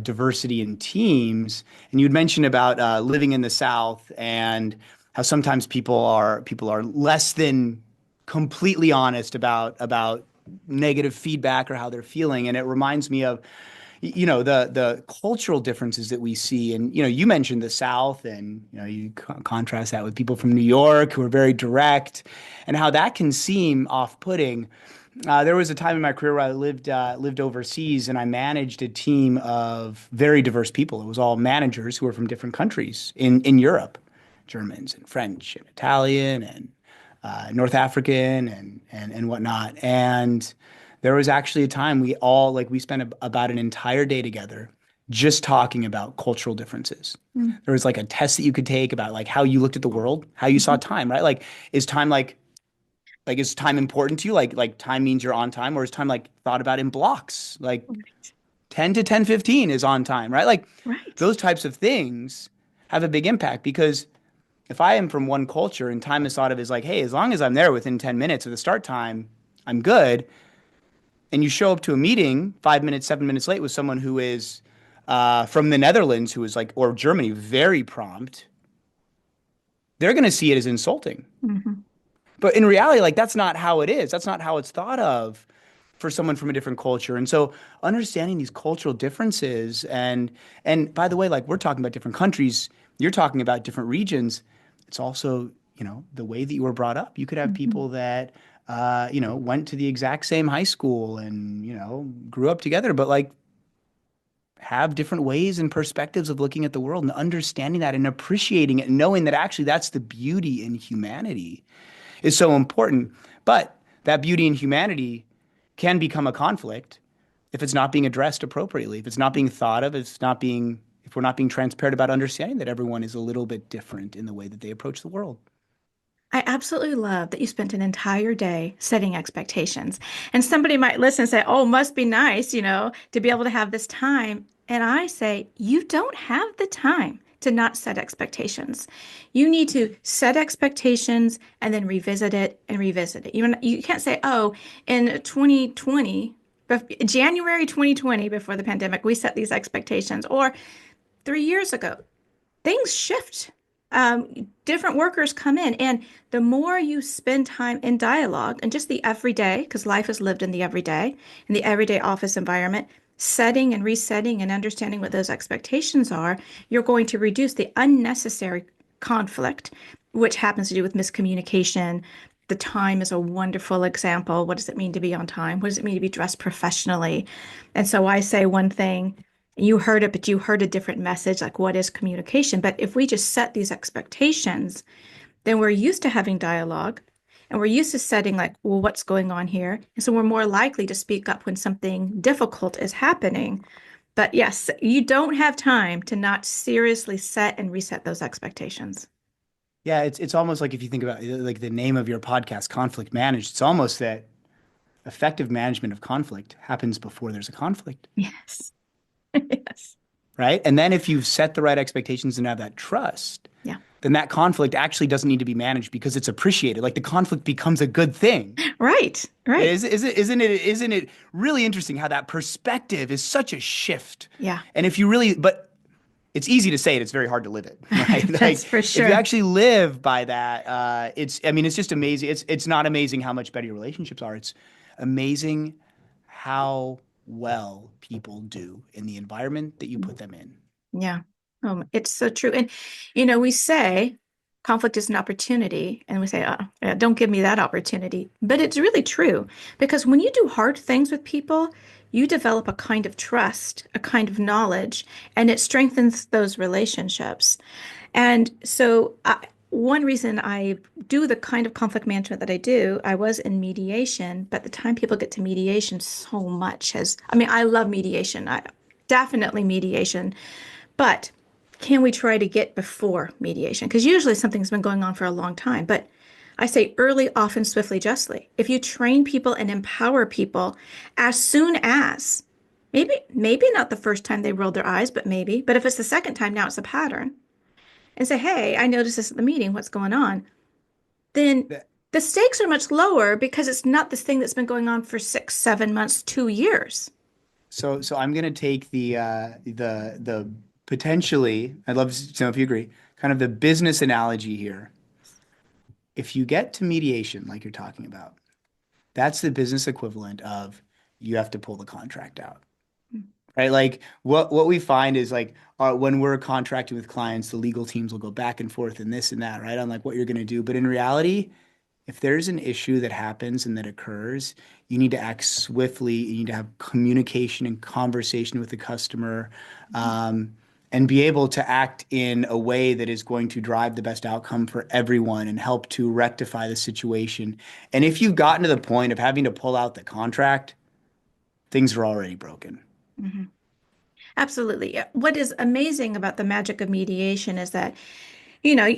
diversity in teams, and you'd mentioned about living in the South and how sometimes people are less than completely honest about negative feedback or how they're feeling, and it reminds me of the cultural differences that we see. And you mentioned the South, and you contrast that with people from New York who are very direct and how that can seem off-putting. There was a time in my career where I lived overseas and I managed a team of very diverse people. It was all managers who were from different countries in Europe, Germans and French and Italian and North African and whatnot. And there was actually a time we all like we spent about an entire day together just talking about cultural differences. Mm, There was like a test that you could take about like how you looked at the world, how you saw mhm. time, right? Is time like is time important to you? Like time means you're on time, or is time like thought about in blocks? Like Right. 10 to 10:15 is on time, right? Like Right. those types of things have a big impact because if I am from one culture and time is thought of as like, hey, as long as I'm there within 10 minutes of the start time, I'm good. And you show up to a meeting 5 minutes, 7 minutes late with someone who is from the Netherlands, who is like, or Germany, very prompt, they're going to see it as insulting. Mhm. But in reality, like that's not how it is. That's not how it's thought of for someone from a different culture. And so understanding these cultural differences and by the way, like we're talking about different countries, you're talking about different regions. It's also, the way that you were brought up. You could have Mhm. people that went to the exact same high school and, grew up together, but like have different ways and perspectives of looking at the world and understanding that and appreciating it and knowing that actually that's the beauty in humanity is so important. But that beauty and humanity can become a conflict if it's not being addressed appropriately, if it's not being thought of, if we're not being transparent about understanding that everyone is a little bit different in the way that they approach the world. I absolutely love that you spent an entire day setting expectations. And somebody might listen and say, oh, must be nice, to be able to have this time. And I say, you don't have the time. to not set expectations. You need to set expectations and then revisit it and revisit it. You can't say, oh, in 2020, January 2020, before the pandemic, we set these expectations, or 3 years ago. Things shift. Different workers come in, and the more you spend time in dialogue and just the everyday, because life is lived in the everyday office environment, setting and resetting and understanding what those expectations are, you're going to reduce the unnecessary conflict, which happens to do with miscommunication. The time is a wonderful example. What does it mean to be on time? What does it mean to be dressed professionally? And so I say one thing, you heard it, but you heard a different message, like what is communication? But if we just set these expectations, then we're used to having dialogue and we're used to setting, like, well, what's going on here? And so we're more likely to speak up when something difficult is happening. But yes, you don't have time to not seriously set and reset those expectations. Yeah, it's almost like if you think about like the name of your podcast, Conflict Managed, it's almost that effective management of conflict happens before there's a conflict, Yes. Yes. right? And then if you've set the right expectations and have that trust, Yeah. then that conflict actually doesn't need to be managed because it's appreciated. Like the conflict becomes a good thing. Right. Right. Isn't it really interesting how that perspective is such a shift? Yeah. And if you really, but it's easy to say it, it's very hard to live it, right? That's Like for if you sure. actually live by that, I mean, it's just amazing. It's not amazing how much better your relationships are. It's amazing how well people do in the environment that you put them in. Yeah. It's so true. And, we say conflict is an opportunity, and we say, yeah, don't give me that opportunity. But it's really true because when you do hard things with people, you develop a kind of trust, a kind of knowledge, and it strengthens those relationships. And so, one reason I do the kind of conflict management that I do, I was in mediation, but the time people get to mediation, so much has, I mean, I love mediation. Definitely mediation. But can we try to get before mediation? Because usually something's been going on for a long time. But I say early, often, swiftly, justly. If you train people and empower people as soon as, maybe not the first time they rolled their eyes, but maybe. But if it's the second time, now it's a pattern. And say, hey, I noticed this at the meeting. What's going on? Then That- the stakes are much lower because it's not this thing that's been going on for 6, 7 months, 2 years. So I'm gonna take the potentially, I'd love to know if you agree, kind of the business analogy here. If you get to mediation, like you're talking about, that's the business equivalent of you have to pull the contract out, right? Like what we find is like when we're contracting with clients, the legal teams will go back and forth and this and that, right? On like what you're going to do. But in reality, if there's an issue that happens and that occurs, you need to act swiftly. You need to have communication and conversation with the customer, and be able to act in a way that is going to drive the best outcome for everyone and help to rectify the situation. And if you've gotten to the point of having to pull out the contract, things are already broken. Mhm. Absolutely. Yeah. What is amazing about the magic of mediation is that, you know,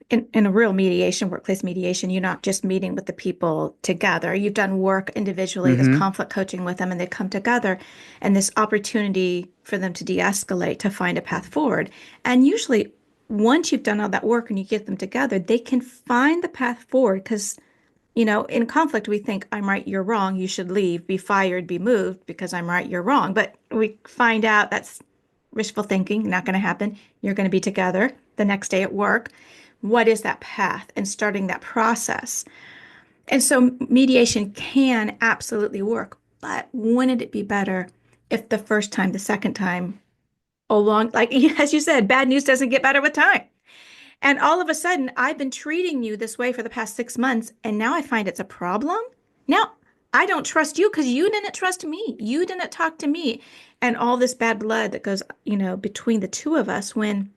in a real mediation, workplace mediation, you're not just meeting with the people together. You've done work individually, there's Hmm. conflict coaching with them, and they come together, and this opportunity for them to de-escalate, to find a path forward. And usually, once you've done all that work and you get them together, they can find the path forward because in conflict, we think, I'm right, you're wrong, you should leave, be fired, be moved because I'm right, you're wrong. But we find out that's wishful thinking, not going to happen. You're going to be together the next day at work. What is that path? And starting that process. And so mediation can absolutely work. But wouldn't it be better if the first time, the second time, along, like as you said, bad news doesn't get better with time. And all of a sudden, I've been treating you this way for the past 6 months, and now I find it's a problem. Now, I don't trust you because you didn't trust me. You didn't talk to me. And all this bad blood that goes, between the two of us when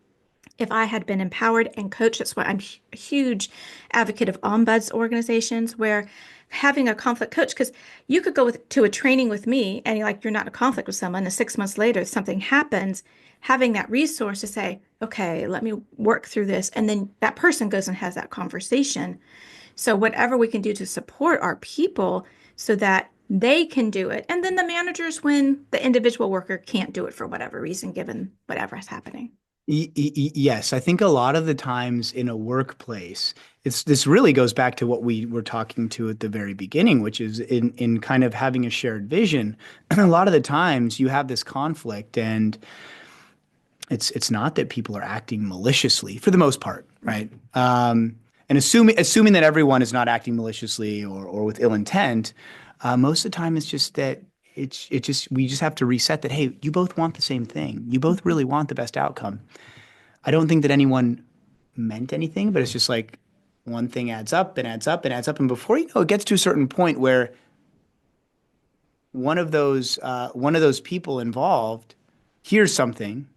if I had been empowered and coached, that's why I'm a huge advocate of ombuds organizations where having a conflict coach, because you could go to a training with me and you're not in a conflict with someone, and 6 months later something happens, having that resource to say, okay, let me work through this. And then that person goes and has that conversation. So whatever we can do to support our people so that they can do it. And then the managers when the individual worker can't do it for whatever reason, given whatever is happening. Yes, I think a lot of the times in a workplace, this really goes back to what we were talking to at the very beginning, which is in kind of having a shared vision. A lot of the times you have this conflict, and it's not that people are acting maliciously for the most part, right? And assuming that everyone is not acting maliciously or with ill intent, most of the time it's just that it just we just have to reset that. Hey, you both want the same thing. You both Mhm. really want the best outcome. I don't think that anyone meant anything, but it's just like one thing adds up and adds up and adds up, and before you know, it gets to a certain point where one of those people involved hears something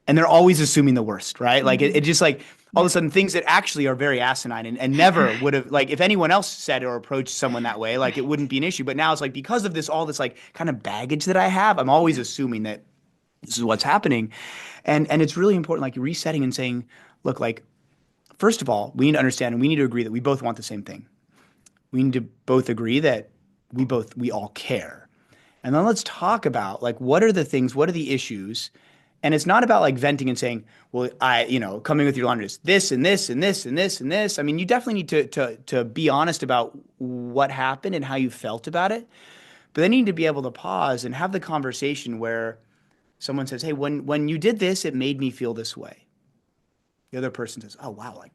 and they're always assuming the worst, right? Like it Mhm. just like all of a Yeah. sudden things that actually are very asinine and never would have like if anyone else said or approached someone that way, like it Right. wouldn't be an issue. But now it's like because of this all this like kind of baggage that I have, I'm always Yeah. assuming that this is what's happening. And it's really important like resetting and saying, look, like first of all, we need to understand and we need to agree that we both want the same thing. We need to both agree that we all care. And then let's talk about like what are the things, what are the issues? And it's not about like venting and saying, well, coming with your laundry list, this and this and this and this and this. I mean, you definitely need to be honest about what happened and how you felt about it. But then you need to be able to pause and have the conversation where someone says, hey, when you did this, it made me feel this way. The other person says, oh wow, like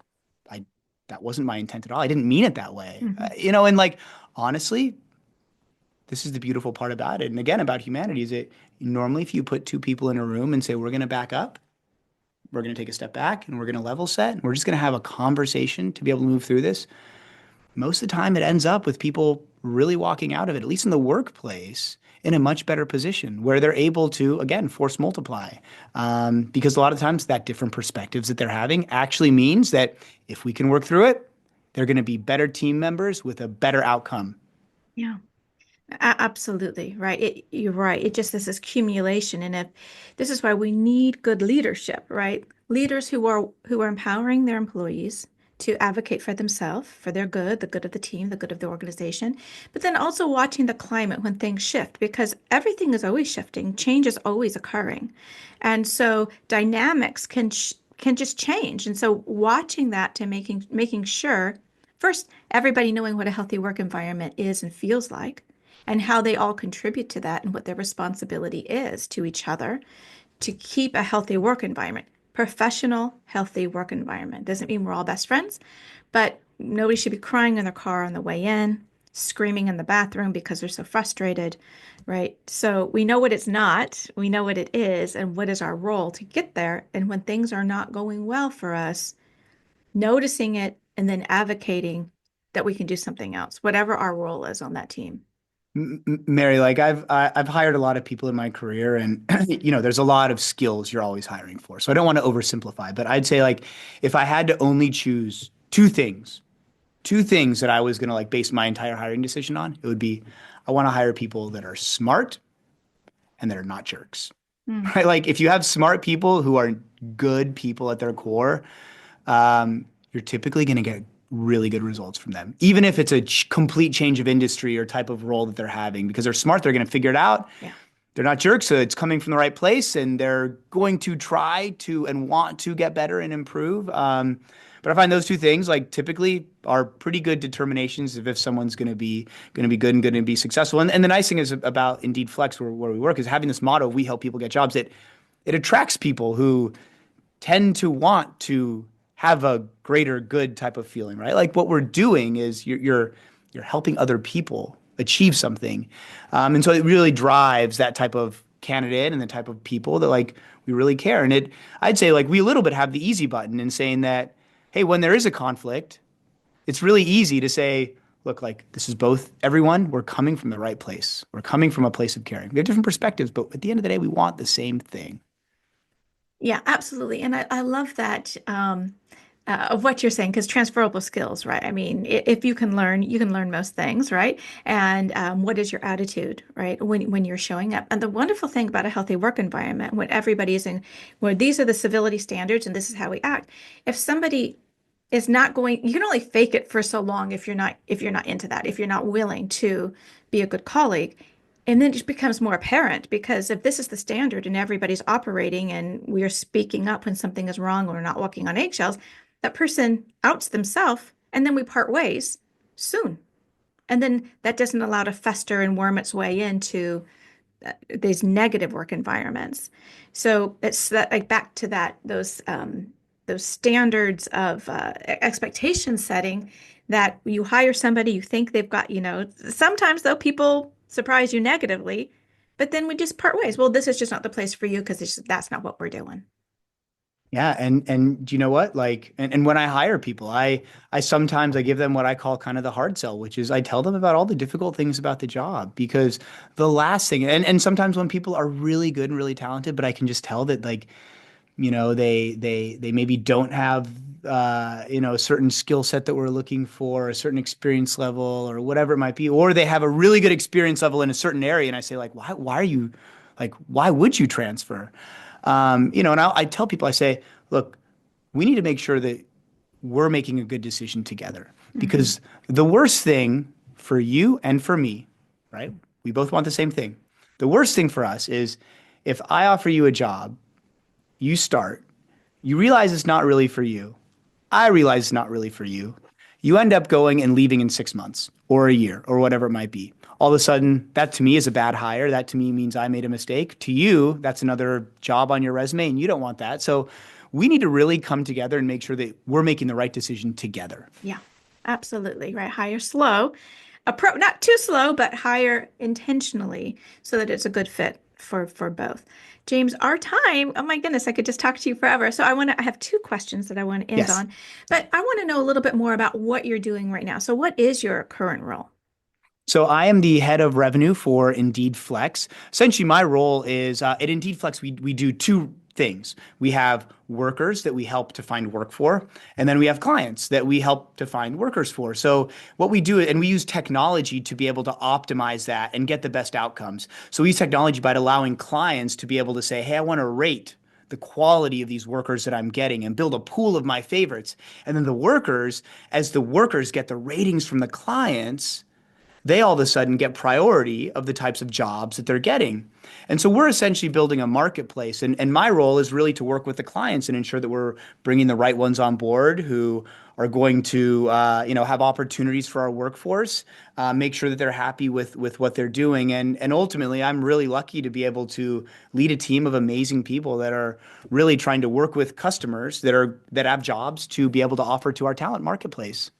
I that wasn't my intent at all. I didn't mean it that way. Mhm. And like honestly, this is the beautiful part about it. And again, about humanity is it normally if you put two people in a room and say, we're going to back up, we're going to take a step back and we're going to level set and we're just going to have a conversation to be able to move through this. Most of the time, it ends up with people really walking out of it, at least in the workplace, in a much better position where they're able to, again, force multiply. Because a lot of times, that different perspectives that they're having actually means that if we can work through it, they're going to be better team members with a better outcome. Yeah. Absolutely, right. You're right. It just is this accumulation, and if this is why we need good leadership, right? Leaders who are empowering their employees to advocate for themselves, for their good, the good of the team, the good of the organization, but then also watching the climate when things shift, because everything is always shifting, change is always occurring, and so dynamics can just change, and so watching that to making sure first everybody knowing what a healthy work environment is and feels like and how they all contribute to that and what their responsibility is to each other to keep a healthy work environment. Professional, healthy work environment. Doesn't mean we're all best friends, but nobody should be crying in their car on the way in, screaming in the bathroom because they're so frustrated, right? So we know what it's not, we know what it is, and what is our role to get there. And when things are not going well for us, noticing it and then advocating that we can do something else, whatever our role is on that team. Mary, like I've hired a lot of people in my career, and there's a lot of skills you're always hiring for. So I don't want to oversimplify, but I'd say like if I had to only choose two things that I was going to like base my entire hiring decision on, it would be I want to hire people that are smart and that are not jerks. Mm. Right? Like if you have smart people who are good people at their core, you're typically going to get really good results from them, even if it's a complete change of industry or type of role that they're having, because they're smart, they're going to figure it out. Yeah. They're not jerks, so it's coming from the right place, and they're going to try to and want to get better and improve. But I find those two things like typically are pretty good determinations of if someone's going to be good and going to be successful. And the nice thing is about Indeed Flex, where we work, is having this motto: we help people get jobs. That it attracts people who tend to want to have a greater good type of feeling, right? Like what we're doing is you're helping other people achieve something, and so it really drives that type of candidate and the type of people that like we really care. And I'd say like we a little bit have the easy button in saying that, hey, when there is a conflict, it's really easy to say, look, like this is both everyone. We're coming from the right place. We're coming from a place of caring. We have different perspectives, but at the end of the day, we want the same thing. Yeah, absolutely. And I love that of what you're saying, because transferable skills, right? I mean, if you can learn, you can learn most things, right? And what is your attitude, right? When you're showing up. And the wonderful thing about a healthy work environment, when everybody is in, where these are the civility standards and this is how we act. If somebody is not going, you can only fake it for so long if you're not into that, if you're not willing to be a good colleague. And then it just becomes more apparent because if this is the standard and everybody's operating and we are speaking up when something is wrong or we're not walking on eggshells, that person outs themselves and then we part ways soon. And then that doesn't allow to fester and worm its way into these negative work environments. So it's that like back to that those standards of expectation setting that you hire somebody, you think they've got, sometimes though people surprise you negatively, but then we just part ways. Well, this is just not the place for you because that's not what we're doing. Yeah, and do you know what? Like, and when I hire people, I sometimes I give them what I call kind of the hard sell, which is I tell them about all the difficult things about the job because the last thing, and sometimes when people are really good and really talented, but I can just tell that like, they maybe don't have a certain skill set that we're looking for, a certain experience level or whatever it might be, or they have a really good experience level in a certain area, and I say like, why are you like, why would you transfer? And I tell people, I say, look, we need to make sure that we're making a good decision together Hmm. because the worst thing for you and for me, right? We both want the same thing. The worst thing for us is if I offer you a job, you start, you realize it's not really for you. I realize it's not really for you. You end up going and leaving in 6 months or a year or whatever it might be. All of a sudden, that to me is a bad hire. That to me means I made a mistake. To you, that's another job on your resume, and you don't want that. So we need to really come together and make sure that we're making the right decision together. Yeah, absolutely. Right. Hire slow, not too slow, but hire intentionally so that it's a good fit for both. James, our time, oh my goodness, I could just talk to you forever. So I have two questions that I want to end Yes. on, but I want to know a little bit more about what you're doing right now. So what is your current role? So I am the head of revenue for Indeed Flex. Essentially, my role is at Indeed Flex, we do two things. We have workers that we help to find work for, and then we have clients that we help to find workers for. So what we do, and we use technology to be able to optimize that and get the best outcomes. So we use technology by allowing clients to be able to say, hey, I want to rate the quality of these workers that I'm getting and build a pool of my favorites. And then the workers, as the workers get the ratings from the clients, they all of a sudden get priority of the types of jobs that they're getting. And so we're essentially building a marketplace. And my role is really to work with the clients and ensure that we're bringing the right ones on board who are going to, have opportunities for our workforce, make sure that they're happy with what they're doing. And ultimately, I'm really lucky to be able to lead a team of amazing people that are really trying to work with customers that have jobs to be able to offer to our talent marketplace.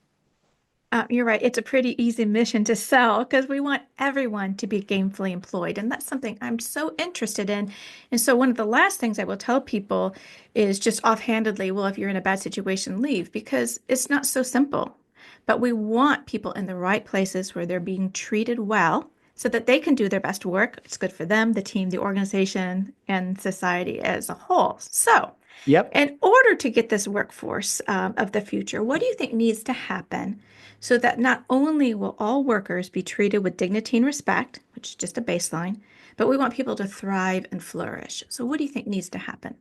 You're right. It's a pretty easy mission to sell because we want everyone to be gainfully employed. And that's something I'm so interested in. And so, one of the last things I will tell people is just offhandedly, well, if you're in a bad situation, leave because it's not so simple. But we want people in the right places where they're being treated well so that they can do their best work. It's good for them, the team, the organization, and society as a whole. So, Yep. in order to get this workforce of the future, what do you think needs to happen so that not only will all workers be treated with dignity and respect, which is just a baseline, but we want people to thrive and flourish? So, what do you think needs to happen?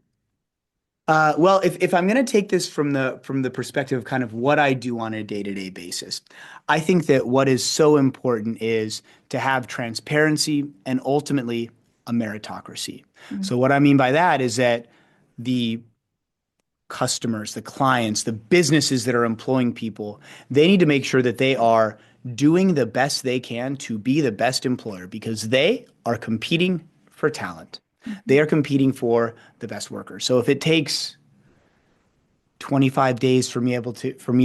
Well, if I'm going to take this from the perspective of kind of what I do on a day-to-day basis, I think that what is so important is to have transparency and ultimately a meritocracy. Mm. So what I mean by that is that the customers, the clients, the businesses that are employing people, they need to make sure that they are doing the best they can to be the best employer because they are competing for talent. They Mhm. are competing for the best workers. So if it takes 25 days for me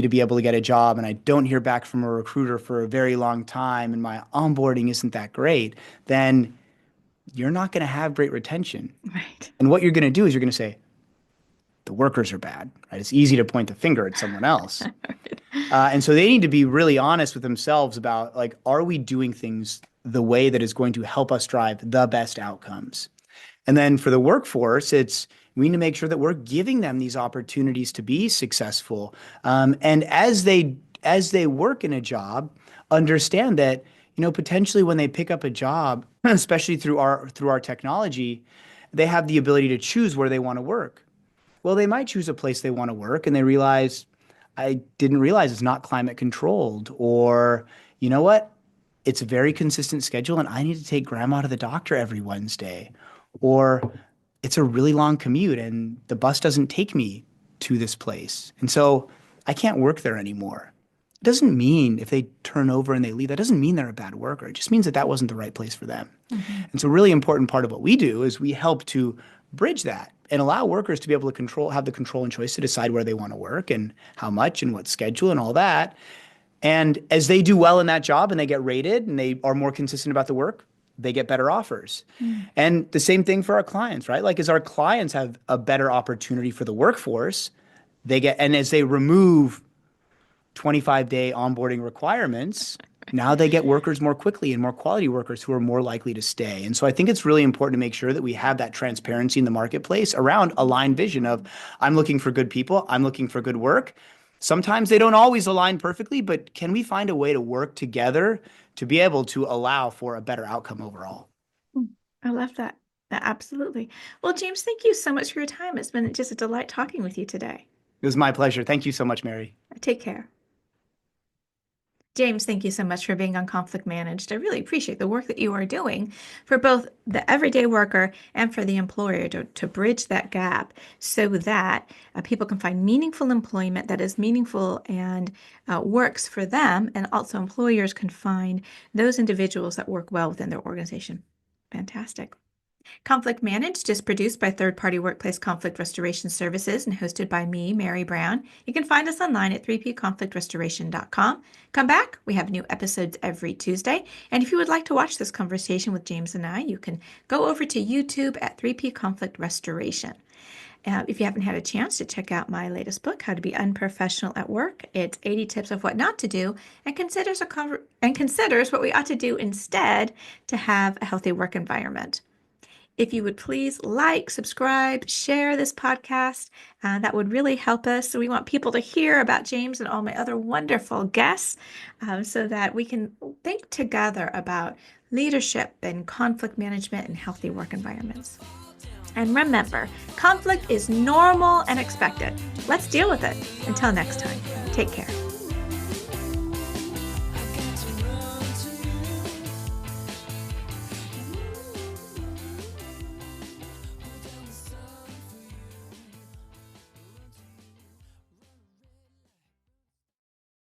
to be able to get a job and I don't hear back from a recruiter for a very long time and my onboarding isn't that great, then you're not going to have great retention. Right. And what you're going to do is you're going to say, the workers are bad, right? It's easy to point the finger at someone else. And so they need to be really honest with themselves about like, are we doing things the way that is going to help us drive the best outcomes? And then for the workforce, it's we need to make sure that we're giving them these opportunities to be successful. And as they work in a job, understand that potentially when they pick up a job, especially through our technology, they have the ability to choose where they want to work. Well, they might choose a place they want to work and they realize, I didn't realize it's not climate controlled. Or, you know what? it's a very consistent schedule and I need to take grandma to the doctor every Wednesday. Or it's a really long commute and the bus doesn't take me to this place. And so I can't work there anymore. It doesn't mean if they turn over and they leave, that doesn't mean they're a bad worker. It just means that that wasn't the right place for them. Mhm. And so, a really important part of what we do is we help to bridge that and allow workers to be able to have the control and choice to decide where they want to work and how much and what schedule and all that. And as they do well in that job and they get rated and they are more consistent about the work, they get better offers. Mm. And the same thing for our clients, right? Like as our clients have a better opportunity for the workforce, and as they remove 25-day onboarding requirements, now they get workers more quickly and more quality workers who are more likely to stay. And so I think it's really important to make sure that we have that transparency in the marketplace around aligned vision of I'm looking for good people, I'm looking for good work. Sometimes they don't always align perfectly, but can we find a way to work together to be able to allow for a better outcome overall? Mm. I love that. Absolutely. Well, James, thank you so much for your time. It's been just a delight talking with you today. It was my pleasure. Thank you so much, Mary. Take care. James, thank you so much for being on Conflict Managed. I really appreciate the work that you are doing for both the everyday worker and for the employer to bridge that gap so that people can find meaningful employment that is meaningful and works for them, and also employers can find those individuals that work well within their organization. Fantastic. Conflict Managed is produced by third-party workplace conflict restoration services and hosted by me, Mary Brown. You can find us online at 3pconflictrestoration.com. Come back. We have new episodes every Tuesday. And if you would like to watch this conversation with James and I, you can go over to YouTube at 3P Conflict Restoration. If you haven't had a chance to check out my latest book, How to Be Unprofessional at Work, it's 80 tips of what not to do and considers what we ought to do instead to have a healthy work environment. If you would please like, subscribe, share this podcast, that would really help us. So we want people to hear about James and all my other wonderful guests so that we can think together about leadership and conflict management and healthy work environments. And remember, conflict is normal and expected. Let's deal with it. Until next time, take care.